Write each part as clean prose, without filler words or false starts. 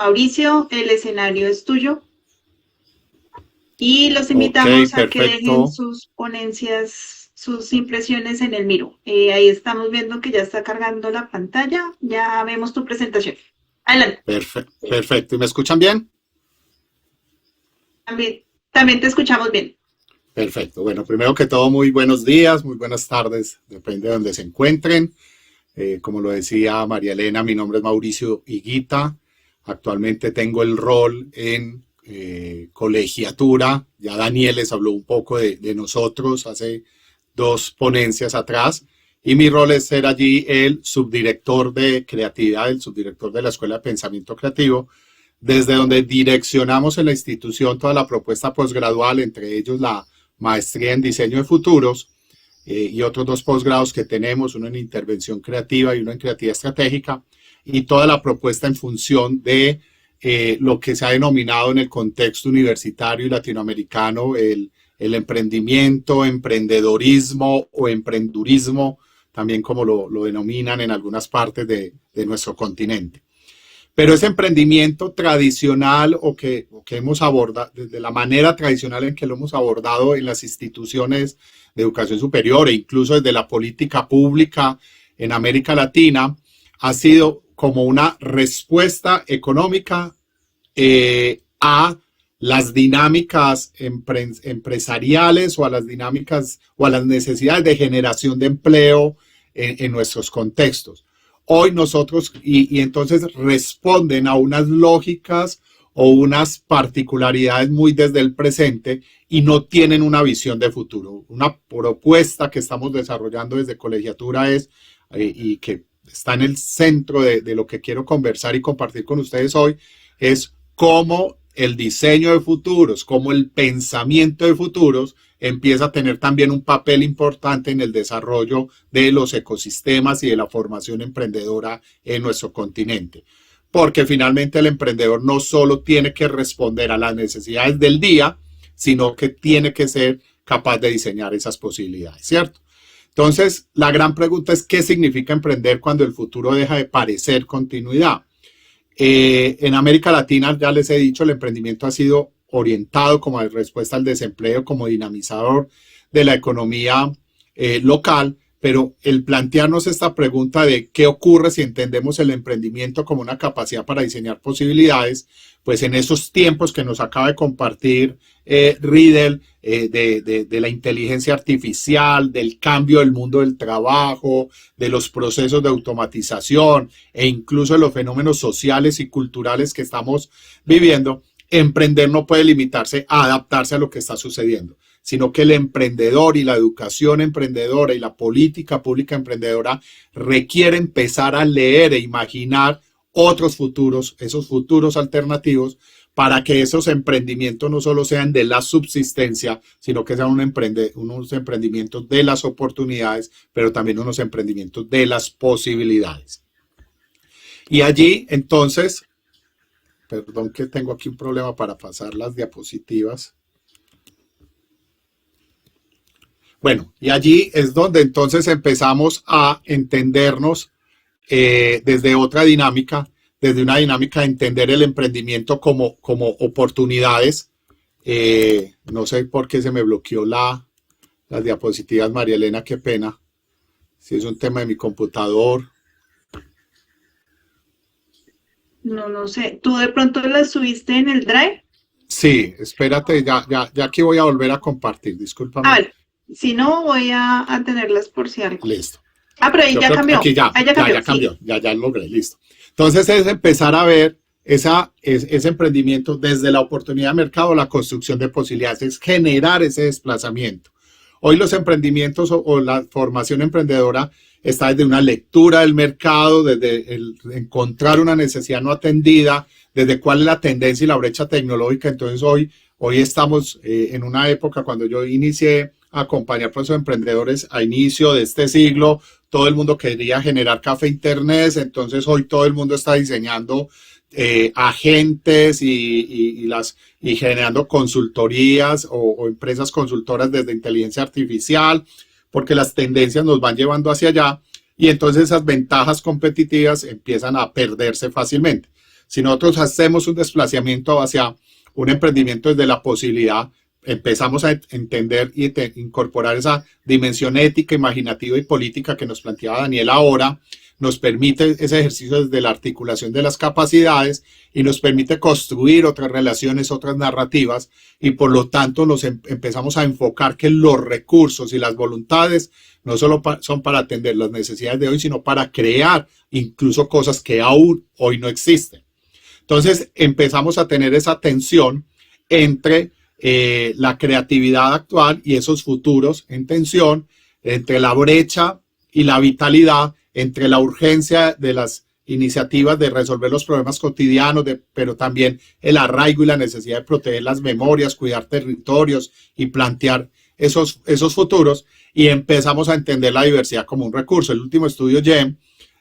Mauricio, el escenario es tuyo y los Ok, invitamos a que dejen perfecto, sus ponencias, sus impresiones en el Miro. Ahí estamos viendo que ya está cargando la pantalla, ya vemos tu presentación. Adelante. perfecto. ¿Y me escuchan bien? También, también te escuchamos bien. Perfecto. Bueno, primero que todo, muy buenos días, muy buenas tardes, depende de donde se encuentren. Como lo decía María Elena, mi nombre es Mauricio Higuita. Actualmente tengo el rol en colegiatura. Ya Daniel les habló un poco de nosotros hace dos ponencias atrás. Y mi rol es ser allí el subdirector de creatividad, el subdirector de la Escuela de Pensamiento Creativo, desde donde direccionamos en la institución toda la propuesta posgradual, entre ellos la maestría en diseño de futuros y otros dos posgrados que tenemos, uno en intervención creativa y uno en creatividad estratégica, y toda la propuesta en función de lo que se ha denominado en el contexto universitario y latinoamericano el emprendimiento, emprendedorismo o emprendurismo, también como lo denominan en algunas partes de nuestro continente. Pero ese emprendimiento tradicional o que hemos abordado, de la manera tradicional en que lo hemos abordado en las instituciones de educación superior e incluso desde la política pública en América Latina, ha sido como una respuesta económica a las dinámicas empresariales o a las dinámicas o a las necesidades de generación de empleo en nuestros contextos. Hoy nosotros, y entonces responden a unas lógicas o unas particularidades muy desde el presente y no tienen una visión de futuro. Una propuesta que estamos desarrollando desde colegiatura y que está en el centro de lo que quiero conversar y compartir con ustedes hoy, es cómo el diseño de futuros, cómo el pensamiento de futuros empieza a tener también un papel importante en el desarrollo de los ecosistemas y de la formación emprendedora en nuestro continente. Porque finalmente el emprendedor no solo tiene que responder a las necesidades del día, sino que tiene que ser capaz de diseñar esas posibilidades, ¿cierto? Entonces, la gran pregunta es, ¿qué significa emprender cuando el futuro deja de parecer continuidad? En América Latina, ya les he dicho, el emprendimiento ha sido orientado como respuesta al desempleo, como dinamizador de la economía local, pero el plantearnos esta pregunta de qué ocurre si entendemos el emprendimiento como una capacidad para diseñar posibilidades, pues en esos tiempos que nos acaba de compartir Riedel, de la inteligencia artificial, del cambio del mundo del trabajo, de los procesos de automatización e incluso de los fenómenos sociales y culturales que estamos viviendo, emprender no puede limitarse a adaptarse a lo que está sucediendo, sino que el emprendedor y la educación emprendedora y la política pública emprendedora requiere empezar a leer e imaginar otros futuros, esos futuros alternativos, para que esos emprendimientos no solo sean de la subsistencia, sino que sean unos emprendimientos de las oportunidades, pero también unos emprendimientos de las posibilidades. Y allí, entonces, perdón que tengo aquí un problema para pasar las diapositivas. Bueno, y allí es donde entonces empezamos a entendernos desde otra dinámica, desde una dinámica de entender el emprendimiento como oportunidades. No sé por qué se me bloqueó las diapositivas, María Elena, qué pena. Si es un tema de mi computador. No, no sé. ¿Tú de pronto la subiste en el Drive? Sí, espérate, ya aquí voy a volver a compartir, A discúlpame. ver, si no, voy a tenerlas por si algo. Listo. Ah, pero ahí Yo ya creo que cambió. aquí Ahí ya cambió, ya sí. cambió, ya logré, listo. Entonces es empezar a ver ese emprendimiento desde la oportunidad de mercado, la construcción de posibilidades, es generar ese desplazamiento. Hoy los emprendimientos o la formación emprendedora está desde una lectura del mercado, desde encontrar una necesidad no atendida, desde cuál es la tendencia y la brecha tecnológica. Entonces hoy estamos en una época cuando yo inicié a acompañar procesos emprendedores a inicio de este siglo, todo el mundo quería generar café internet, entonces hoy todo el mundo está diseñando agentes y generando consultorías o empresas consultoras desde inteligencia artificial, porque las tendencias nos van llevando hacia allá y entonces esas ventajas competitivas empiezan a perderse fácilmente. Si nosotros hacemos un desplazamiento hacia un emprendimiento desde la posibilidad, empezamos a entender y incorporar esa dimensión ética, imaginativa y política que nos planteaba Daniel ahora, nos permite ese ejercicio desde la articulación de las capacidades y nos permite construir otras relaciones, otras narrativas, y por lo tanto nos empezamos a enfocar que los recursos y las voluntades no solo son para atender las necesidades de hoy, sino para crear incluso cosas que aún hoy no existen. Entonces empezamos a tener esa tensión entre la creatividad actual y esos futuros en tensión, entre la brecha y la vitalidad, entre la urgencia de las iniciativas de resolver los problemas cotidianos, pero también el arraigo y la necesidad de proteger las memorias, cuidar territorios y plantear esos futuros, y empezamos a entender la diversidad como un recurso. El último estudio GEM,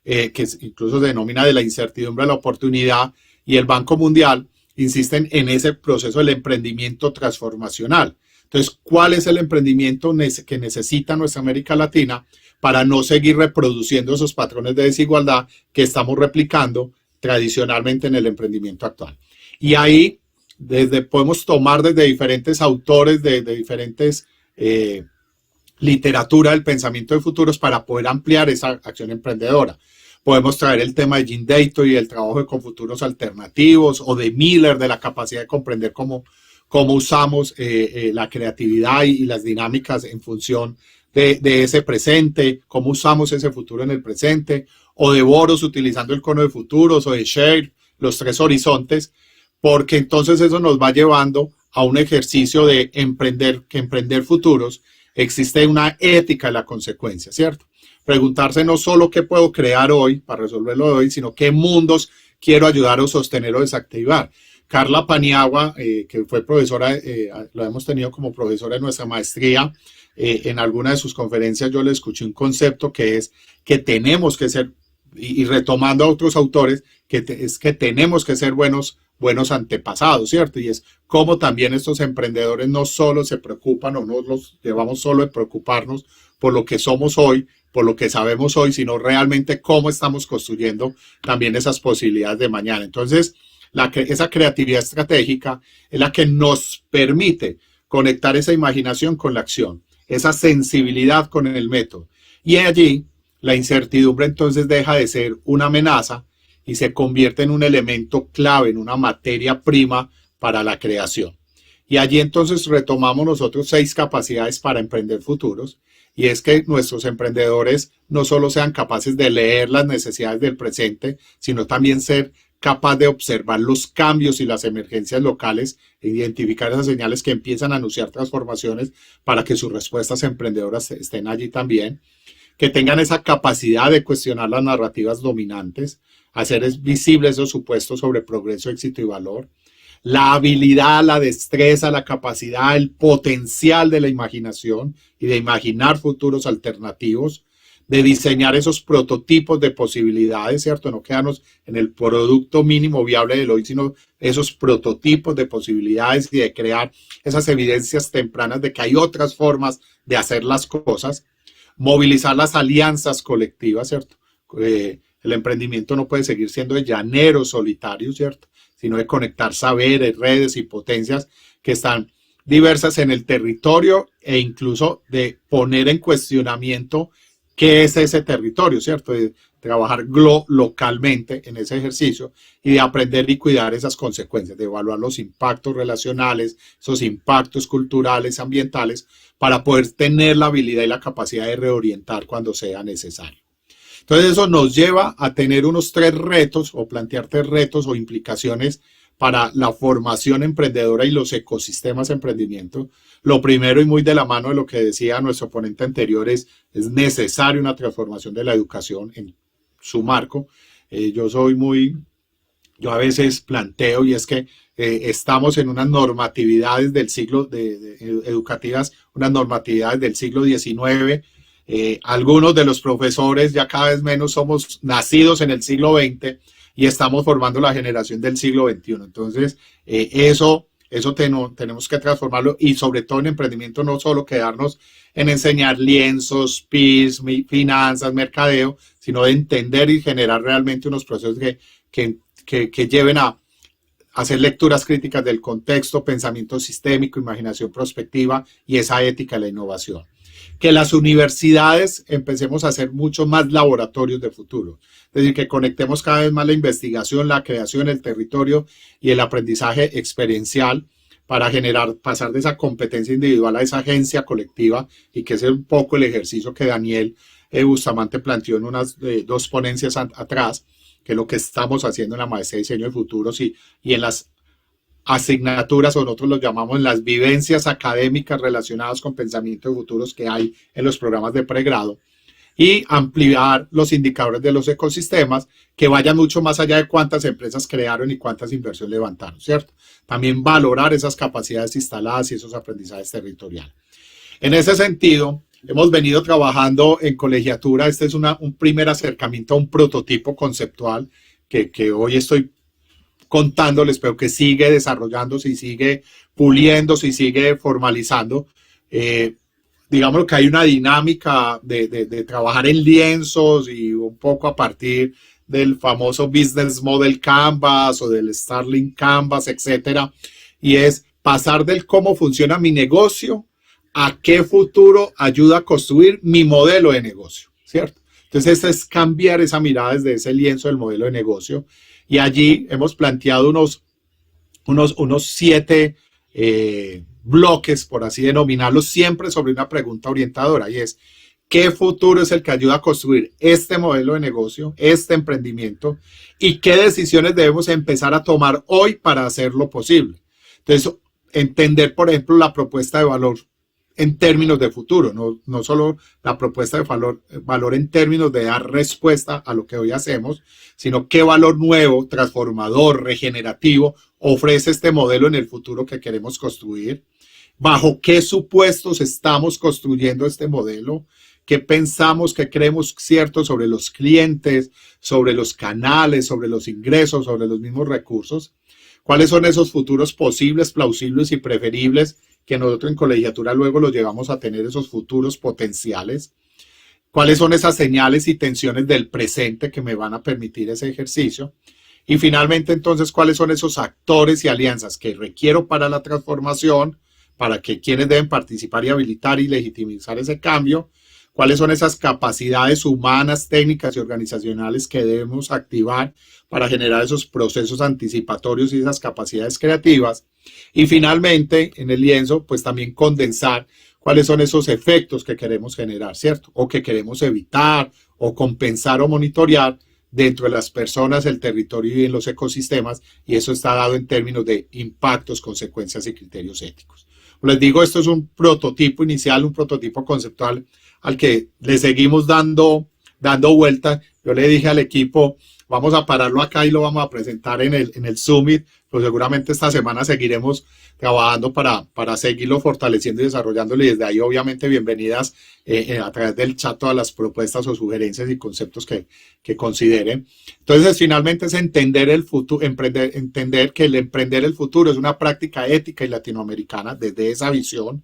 que incluso se denomina de la incertidumbre a la oportunidad, y el Banco Mundial insisten en ese proceso del emprendimiento transformacional. Entonces, ¿cuál es el emprendimiento que necesita nuestra América Latina para no seguir reproduciendo esos patrones de desigualdad que estamos replicando tradicionalmente en el emprendimiento actual? Y ahí podemos tomar desde diferentes autores, de diferentes literatura del pensamiento de futuros para poder ampliar esa acción emprendedora. Podemos traer el tema de Jim Dayton y el trabajo de Confuturos Alternativos, o de Miller, de la capacidad de comprender cómo usamos la creatividad y las dinámicas en función de ese presente, cómo usamos ese futuro en el presente, o de Boros utilizando el cono de futuros, o de Share, los tres horizontes, porque entonces eso nos va llevando a un ejercicio de emprender futuros. Existe una ética en la consecuencia, ¿cierto? Preguntarse no solo qué puedo crear hoy para resolverlo de hoy, sino qué mundos quiero ayudar o sostener o desactivar. Carla Paniagua, que fue profesora, lo hemos tenido como profesora de nuestra maestría, en alguna de sus conferencias yo le escuché un concepto que es que tenemos que ser, y retomando a otros autores, es que tenemos que ser buenos antepasados, ¿cierto? Y es como también estos emprendedores no solo se preocupan, o no los llevamos solo de preocuparnos por lo que somos hoy, por lo que sabemos hoy, sino realmente cómo estamos construyendo también esas posibilidades de mañana. Entonces, esa creatividad estratégica es la que nos permite conectar esa imaginación con la acción, esa sensibilidad con el método. Y allí, la incertidumbre entonces deja de ser una amenaza y se convierte en un elemento clave, en una materia prima para la creación. Y allí entonces retomamos nosotros 6 capacidades para emprender futuros, y es que nuestros emprendedores no solo sean capaces de leer las necesidades del presente, sino también ser capaz de observar los cambios y las emergencias locales e identificar esas señales que empiezan a anunciar transformaciones para que sus respuestas emprendedoras estén allí también, que tengan esa capacidad de cuestionar las narrativas dominantes, hacer visibles esos supuestos sobre progreso, éxito y valor, la habilidad, la destreza, la capacidad, el potencial de la imaginación y de imaginar futuros alternativos, de diseñar esos prototipos de posibilidades, ¿cierto? No quedarnos en el producto mínimo viable del hoy, sino esos prototipos de posibilidades y de crear esas evidencias tempranas de que hay otras formas de hacer las cosas, movilizar las alianzas colectivas, ¿cierto? El emprendimiento no puede seguir siendo de llaneros solitarios, ¿cierto? Sino de conectar saberes, redes y potencias que están diversas en el territorio, e incluso de poner en cuestionamiento qué es ese territorio, ¿cierto? De trabajar localmente en ese ejercicio y de aprender y cuidar esas consecuencias, de evaluar los impactos relacionales, esos impactos culturales, ambientales, para poder tener la habilidad y la capacidad de reorientar cuando sea necesario. Entonces eso nos lleva a tener unos 3 retos, o plantear 3 retos o implicaciones para la formación emprendedora y los ecosistemas de emprendimiento. Lo primero, y muy de la mano de lo que decía nuestro ponente anterior, es necesaria una transformación de la educación en su marco. Yo a veces planteo, y es que estamos en unas normatividades del siglo, educativas, unas normatividades del siglo XIX. Algunos de los profesores ya cada vez menos somos nacidos en el siglo XX y estamos formando la generación del siglo XXI. Entonces, eso tenemos que transformarlo, y sobre todo en emprendimiento no solo quedarnos en enseñar lienzos, PIS, finanzas, mercadeo, sino de entender y generar realmente unos procesos que que lleven a hacer lecturas críticas del contexto, pensamiento sistémico, imaginación prospectiva y esa ética de la innovación. Que las universidades empecemos a hacer mucho más laboratorios de futuro. Es decir, que conectemos cada vez más la investigación, la creación, el territorio y el aprendizaje experiencial para pasar de esa competencia individual a esa agencia colectiva, y que ese es un poco el ejercicio que Daniel Bustamante planteó en unas 2 ponencias atrás, que es lo que estamos haciendo en la maestría de diseño de futuros y en las asignaturas, o nosotros lo llamamos las vivencias académicas relacionadas con pensamiento de futuros que hay en los programas de pregrado, y ampliar los indicadores de los ecosistemas que vayan mucho más allá de cuántas empresas crearon y cuántas inversiones levantaron, ¿cierto? También valorar esas capacidades instaladas y esos aprendizajes territoriales. En ese sentido, hemos venido trabajando en colegiatura. Este es un primer acercamiento a un prototipo conceptual que hoy estoy contándoles, pero que sigue desarrollándose y sigue puliéndose y sigue formalizando. Digamos que hay una dinámica de trabajar en lienzos y un poco a partir del famoso Business Model Canvas o del Starling Canvas, etcétera, y es pasar del cómo funciona mi negocio a qué futuro ayuda a construir mi modelo de negocio, ¿cierto? Entonces, este es cambiar esa mirada desde ese lienzo del modelo de negocio, y allí hemos planteado unos 7 bloques, por así denominarlos, siempre sobre una pregunta orientadora, y es: ¿qué futuro es el que ayuda a construir este modelo de negocio, este emprendimiento, y qué decisiones debemos empezar a tomar hoy para hacerlo posible? Entonces, entender, por ejemplo, la propuesta de valor en términos de futuro, no solo la propuesta de valor en términos de dar respuesta a lo que hoy hacemos, sino qué valor nuevo, transformador, regenerativo ofrece este modelo en el futuro que queremos construir, bajo qué supuestos estamos construyendo este modelo, qué pensamos, qué creemos cierto sobre los clientes, sobre los canales, sobre los ingresos, sobre los mismos recursos, cuáles son esos futuros posibles, plausibles y preferibles que nosotros en colegiatura luego los llevamos a tener, esos futuros potenciales, cuáles son esas señales y tensiones del presente que me van a permitir ese ejercicio, y finalmente entonces cuáles son esos actores y alianzas que requiero para la transformación, para que quienes deben participar y habilitar y legitimizar ese cambio, cuáles son esas capacidades humanas, técnicas y organizacionales que debemos activar para generar esos procesos anticipatorios y esas capacidades creativas. Y finalmente, en el lienzo, pues también condensar cuáles son esos efectos que queremos generar, ¿cierto? O que queremos evitar, o compensar o monitorear dentro de las personas, el territorio y en los ecosistemas, y eso está dado en términos de impactos, consecuencias y criterios éticos. Les digo, esto es un prototipo inicial, un prototipo conceptual al que le seguimos dando vuelta. Yo le dije al equipo, vamos a pararlo acá y lo vamos a presentar en el Summit, pero seguramente esta semana seguiremos trabajando para seguirlo fortaleciendo y desarrollándolo, y desde ahí obviamente bienvenidas a través del chat todas las propuestas o sugerencias y conceptos que consideren. Entonces, finalmente es entender el futuro, entender que el emprender el futuro es una práctica ética y latinoamericana desde esa visión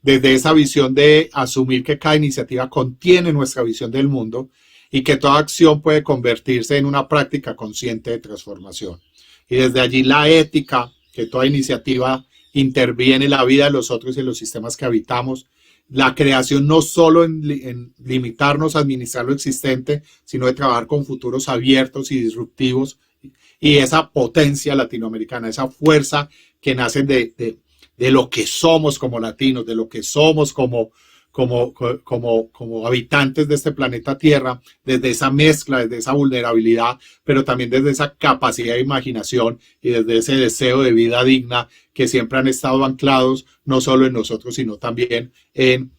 de asumir que cada iniciativa contiene nuestra visión del mundo y que toda acción puede convertirse en una práctica consciente de transformación. Y desde allí la ética, que toda iniciativa interviene en la vida de los otros y en los sistemas que habitamos. La creación no solo en limitarnos a administrar lo existente, sino de trabajar con futuros abiertos y disruptivos. Y esa potencia latinoamericana, esa fuerza que nace de lo que somos como latinos, de lo que somos como habitantes de este planeta Tierra, desde esa mezcla, desde esa vulnerabilidad, pero también desde esa capacidad de imaginación y desde ese deseo de vida digna que siempre han estado anclados no solo en nosotros, sino también en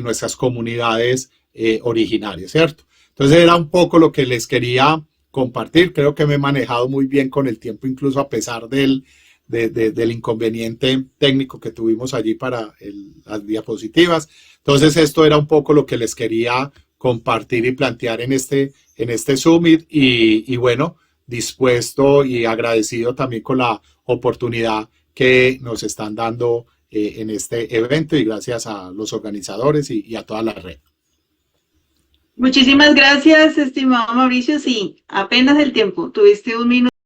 nuestras comunidades originarias, ¿cierto? Entonces era un poco lo que les quería compartir. Creo que me he manejado muy bien con el tiempo, incluso a pesar del inconveniente técnico que tuvimos allí para las diapositivas. Entonces esto era un poco lo que les quería compartir y plantear en este Summit, y bueno, dispuesto y agradecido también con la oportunidad que nos están dando en este evento, y gracias a los organizadores y a toda la red. Muchísimas gracias, estimado Mauricio. Sí, apenas el tiempo. Tuviste un minuto.